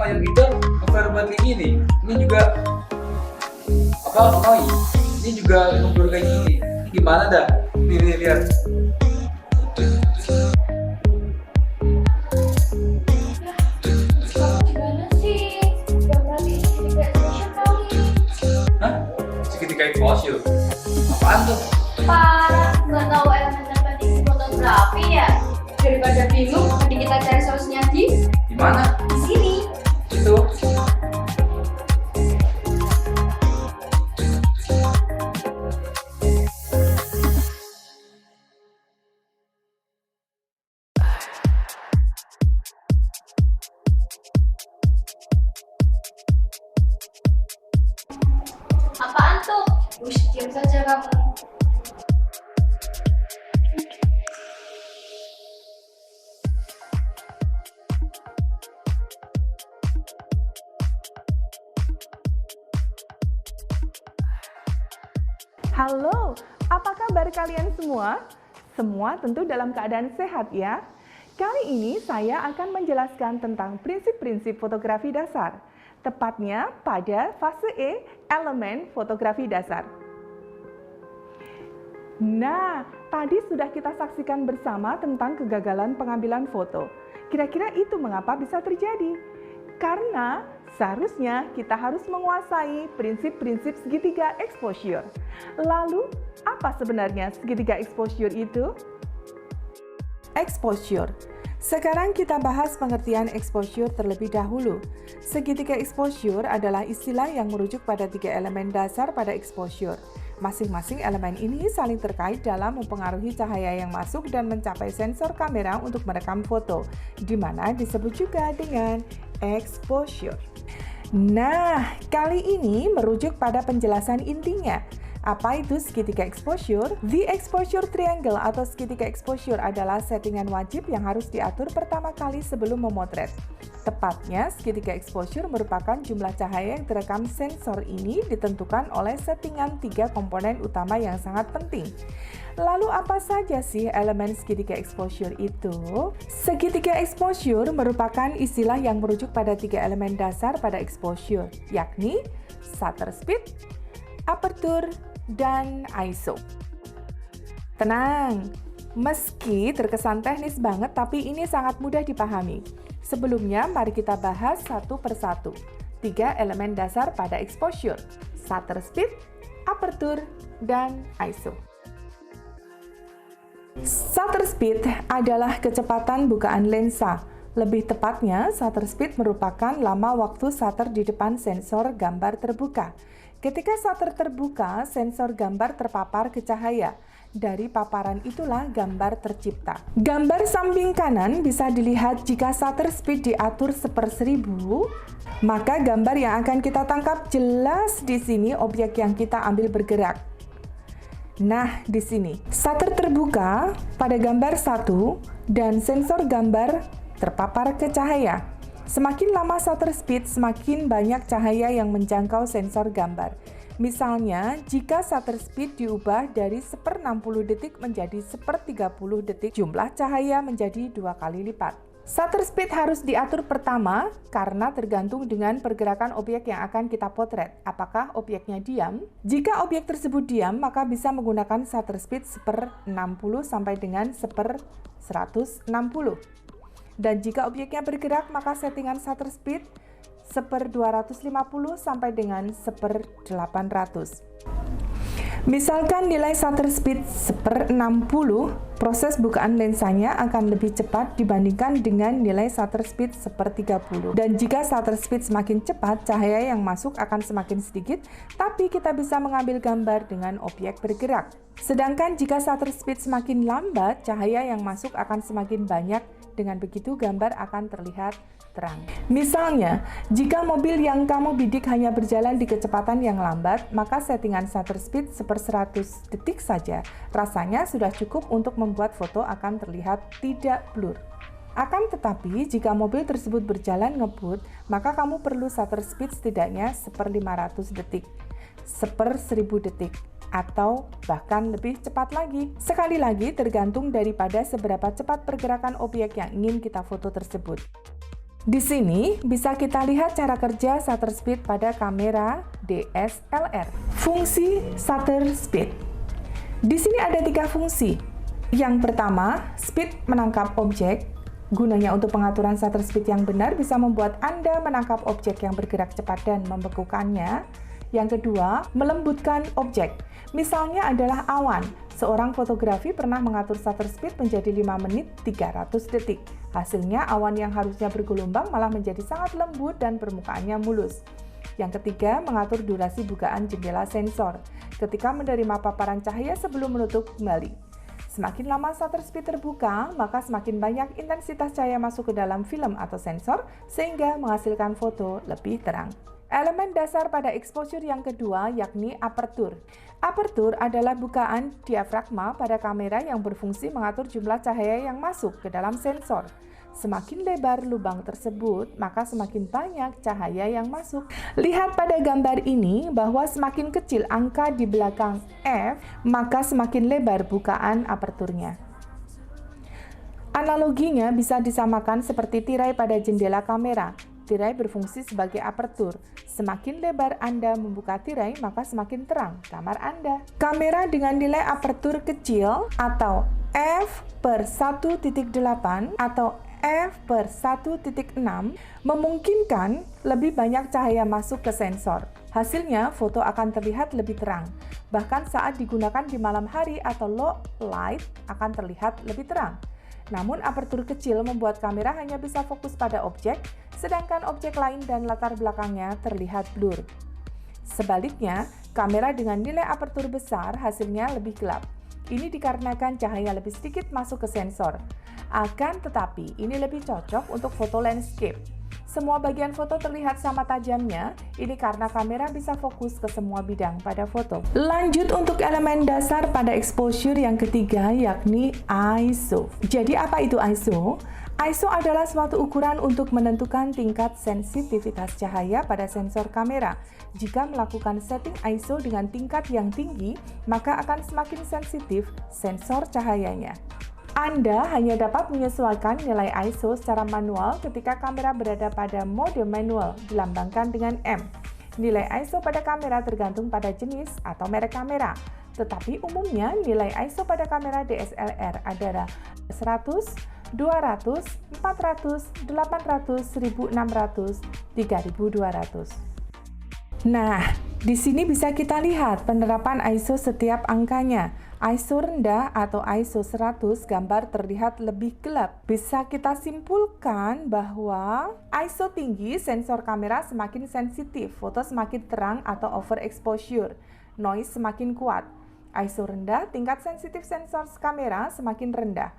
yang itu overbody ini juga noi, ini juga mundur kayak gini. Gimana dah? Lihat. Hah? Segitiga exposure? Apaan tuh? Parah, nggak tahu elemen penting fotografi ya. Daripada bingung, mending kita cari solusinya di mana? Di sini. Itu. Apaan tuh? Wush, diam saja kamu. Halo, apa kabar kalian semua? Semua tentu dalam keadaan sehat ya. Kali ini saya akan menjelaskan tentang prinsip-prinsip fotografi dasar, tepatnya pada fase E, elemen fotografi dasar. Nah, tadi sudah kita saksikan bersama tentang kegagalan pengambilan foto. Kira-kira itu mengapa bisa terjadi? Karena seharusnya kita harus menguasai prinsip-prinsip segitiga exposure. Lalu, apa sebenarnya segitiga exposure itu? Exposure. Sekarang kita bahas pengertian exposure terlebih dahulu. Segitiga exposure adalah istilah yang merujuk pada 3 elemen dasar pada exposure. Masing-masing elemen ini saling terkait dalam mempengaruhi cahaya yang masuk dan mencapai sensor kamera untuk merekam foto, di mana disebut juga dengan exposure. Nah, kali ini merujuk pada penjelasan intinya. Apa itu segitiga exposure? The exposure triangle atau segitiga exposure adalah settingan wajib yang harus diatur pertama kali sebelum memotret. Tepatnya, segitiga exposure merupakan jumlah cahaya yang terekam sensor ini ditentukan oleh settingan 3 komponen utama yang sangat penting. Lalu apa saja sih elemen segitiga exposure itu? Segitiga exposure merupakan istilah yang merujuk pada 3 elemen dasar pada exposure, yakni shutter speed, aperture, dan ISO. Tenang, meski terkesan teknis banget, tapi ini sangat mudah dipahami. Sebelumnya, mari kita bahas satu persatu. 3 elemen dasar pada exposure, shutter speed, aperture, dan ISO. Shutter speed adalah kecepatan bukaan lensa. Lebih tepatnya, shutter speed merupakan lama waktu shutter di depan sensor gambar terbuka. Ketika shutter terbuka, sensor gambar terpapar ke cahaya. Dari paparan itulah gambar tercipta. Gambar samping kanan bisa dilihat jika shutter speed diatur 1/1000, maka gambar yang akan kita tangkap jelas di sini objek yang kita ambil bergerak. Nah, di sini shutter terbuka pada gambar 1 dan sensor gambar terpapar ke cahaya. Semakin lama shutter speed, semakin banyak cahaya yang menjangkau sensor gambar. Misalnya, jika shutter speed diubah dari 1/60 detik menjadi 1/30 detik, jumlah cahaya menjadi 2 kali lipat. Shutter speed harus diatur pertama karena tergantung dengan pergerakan objek yang akan kita potret. Apakah objeknya diam? Jika objek tersebut diam, maka bisa menggunakan shutter speed 1/60 sampai dengan 1/160. Dan jika objeknya bergerak, maka settingan shutter speed 1/250 sampai dengan 1/800. Misalkan nilai shutter speed 1/60, proses bukaan lensanya akan lebih cepat dibandingkan dengan nilai shutter speed 1/30. Dan jika shutter speed semakin cepat, cahaya yang masuk akan semakin sedikit, tapi kita bisa mengambil gambar dengan objek bergerak. Sedangkan jika shutter speed semakin lambat, cahaya yang masuk akan semakin banyak. Dengan begitu, gambar akan terlihat terang. Misalnya, jika mobil yang kamu bidik hanya berjalan di kecepatan yang lambat, maka settingan shutter speed 1/100 detik saja rasanya sudah cukup untuk membuat foto akan terlihat tidak blur. Akan tetapi, jika mobil tersebut berjalan ngebut, maka kamu perlu shutter speed setidaknya 1/500 detik, 1/1000 detik, atau bahkan lebih cepat lagi. Sekali lagi, tergantung daripada seberapa cepat pergerakan objek yang ingin kita foto tersebut. Di sini bisa kita lihat cara kerja shutter speed pada kamera DSLR. Fungsi shutter speed. Di sini ada 3 fungsi. Yang pertama, speed menangkap objek. Gunanya untuk pengaturan shutter speed yang benar bisa membuat Anda menangkap objek yang bergerak cepat dan membekukannya. Yang kedua, melembutkan objek. Misalnya adalah awan. Seorang fotografi pernah mengatur shutter speed menjadi 5 menit 300 detik. Hasilnya awan yang harusnya bergelombang malah menjadi sangat lembut dan permukaannya mulus. Yang ketiga, mengatur durasi bukaan jendela sensor ketika menerima paparan cahaya sebelum menutup kembali. Semakin lama shutter speed terbuka, maka semakin banyak intensitas cahaya masuk ke dalam film atau sensor sehingga menghasilkan foto lebih terang. Elemen dasar pada exposure yang kedua yakni aperture. Aperture adalah bukaan diafragma pada kamera yang berfungsi mengatur jumlah cahaya yang masuk ke dalam sensor. Semakin lebar lubang tersebut, maka semakin banyak cahaya yang masuk. Lihat pada gambar ini bahwa semakin kecil angka di belakang F, maka semakin lebar bukaan aperturnya. Analoginya bisa disamakan seperti tirai pada jendela kamera. Tirai berfungsi sebagai apertur. Semakin lebar Anda membuka tirai, maka semakin terang kamar Anda. Kamera dengan nilai apertur kecil atau f/1.8 atau f/1.6 memungkinkan lebih banyak cahaya masuk ke sensor. Hasilnya, foto akan terlihat lebih terang. Bahkan saat digunakan di malam hari atau low light akan terlihat lebih terang. Namun apertur kecil membuat kamera hanya bisa fokus pada objek, sedangkan objek lain dan latar belakangnya terlihat blur. Sebaliknya, kamera dengan nilai apertur besar hasilnya lebih gelap. Ini dikarenakan cahaya lebih sedikit masuk ke sensor. Akan tetapi, ini lebih cocok untuk foto landscape. Semua bagian foto terlihat sama tajamnya, ini karena kamera bisa fokus ke semua bidang pada foto. Lanjut untuk elemen dasar pada exposure yang ketiga yakni ISO. Jadi apa itu ISO? ISO adalah suatu ukuran untuk menentukan tingkat sensitivitas cahaya pada sensor kamera. Jika melakukan setting ISO dengan tingkat yang tinggi, maka akan semakin sensitif sensor cahayanya. Anda hanya dapat menyesuaikan nilai ISO secara manual ketika kamera berada pada mode manual, dilambangkan dengan M. Nilai ISO pada kamera tergantung pada jenis atau merek kamera, tetapi umumnya nilai ISO pada kamera DSLR adalah 100, 200, 400, 800, 1600, 3200. Nah, di sini bisa kita lihat penerapan ISO setiap angkanya. ISO rendah atau ISO 100 gambar terlihat lebih gelap. Bisa kita simpulkan bahwa ISO tinggi sensor kamera semakin sensitif, foto semakin terang atau overexposure, noise semakin kuat. ISO rendah, tingkat sensitif sensor kamera semakin rendah.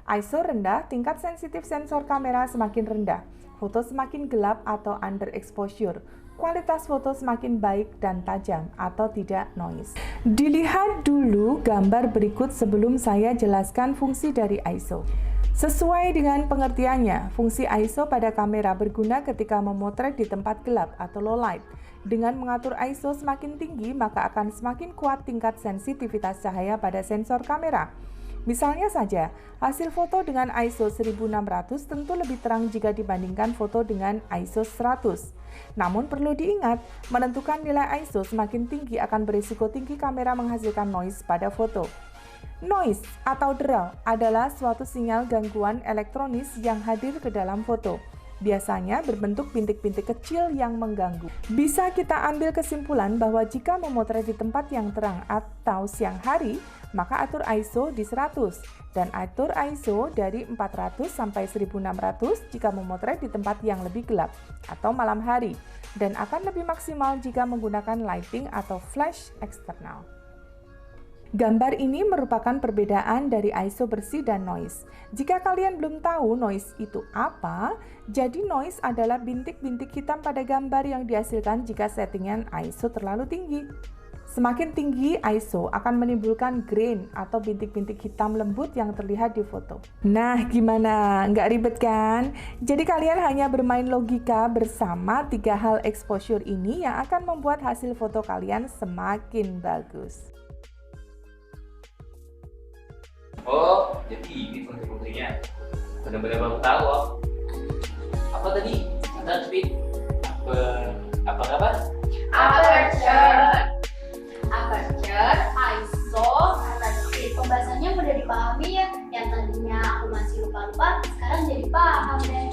ISO rendah, tingkat sensitif sensor kamera semakin rendah. Foto semakin gelap atau underexposure. Kualitas foto semakin baik dan tajam atau tidak noise. Dilihat dulu gambar berikut sebelum saya jelaskan fungsi dari ISO. Sesuai dengan pengertiannya, fungsi ISO pada kamera berguna ketika memotret di tempat gelap atau low light. Dengan mengatur ISO semakin tinggi, maka akan semakin kuat tingkat sensitivitas cahaya pada sensor kamera. Misalnya saja, hasil foto dengan ISO 1600 tentu lebih terang jika dibandingkan foto dengan ISO 100. Namun perlu diingat, menentukan nilai ISO semakin tinggi akan berisiko tinggi kamera menghasilkan noise pada foto. Noise atau draw adalah suatu sinyal gangguan elektronis yang hadir ke dalam foto. Biasanya berbentuk bintik-bintik kecil yang mengganggu. Bisa kita ambil kesimpulan bahwa jika memotret di tempat yang terang atau siang hari, maka atur ISO di 100 dan atur ISO dari 400 sampai 1600 jika memotret di tempat yang lebih gelap atau malam hari, dan akan lebih maksimal jika menggunakan lighting atau flash eksternal. Gambar ini merupakan perbedaan dari ISO bersih dan noise. Jika kalian belum tahu noise itu apa, jadi noise adalah bintik-bintik hitam pada gambar yang dihasilkan jika settingan ISO terlalu tinggi. Semakin tinggi ISO akan menimbulkan grain atau bintik-bintik hitam lembut yang terlihat di foto. Nah, gimana? Nggak ribet kan? Jadi kalian hanya bermain logika bersama 3 hal exposure ini yang akan membuat hasil foto kalian semakin bagus. Oh, jadi ini fungsi-fungsinya. Benar-benar baru tahu. Oh. Apa tadi? Shutter speed. Apa? Aperture, ISO, shutter speed. Pembahasannya mudah dipahami ya. Yang tadinya aku masih lupa-lupa, sekarang jadi paham deh.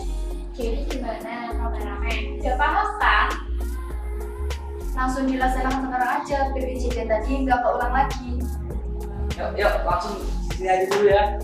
Jadi gimana kameramen? Udah paham kan? Langsung dilaksanakan sekarang aja, PPJJ tadi nggak keulang lagi. Yuk, langsung sini aja dulu ya.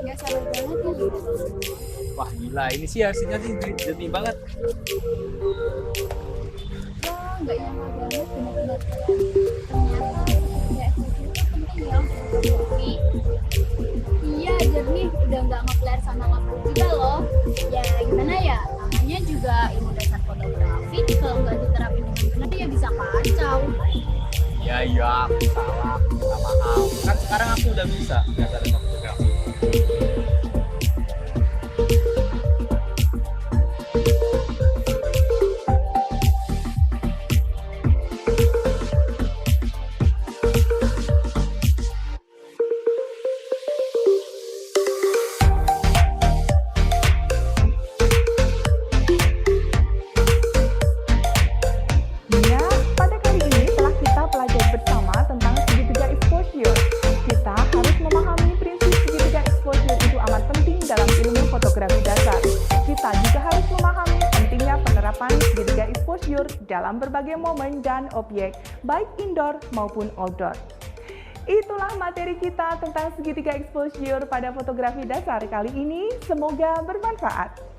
Nggak sabar banget ya. Wah gila, ini sih hasilnya sih jernih banget. Wah, nggak nyangka banget benar-benar ternyata kayak itu penting ya untuk fotografi. Iya, jernih udah nggak nge-flare sama nge-blur juga loh. Ya gimana ya, namanya juga ilmu dasar fotografi. Kalau nggak diterapin dengan benar ya bisa kacau. Iya, aku salah, minta maaf. Kan sekarang aku udah bisa dasar fotografi. Ya, pada kali ini telah kita pelajari bersama tentang segitiga exposure. Kita harus memahami prinsip segitiga exposure itu amat penting dalam ilmu fotografi dasar. Kita juga harus memahami pentingnya penerapan segitiga exposure dalam berbagai momen dan objek, baik indoor maupun outdoor. Itulah materi kita tentang segitiga exposure pada fotografi dasar kali ini. Semoga bermanfaat.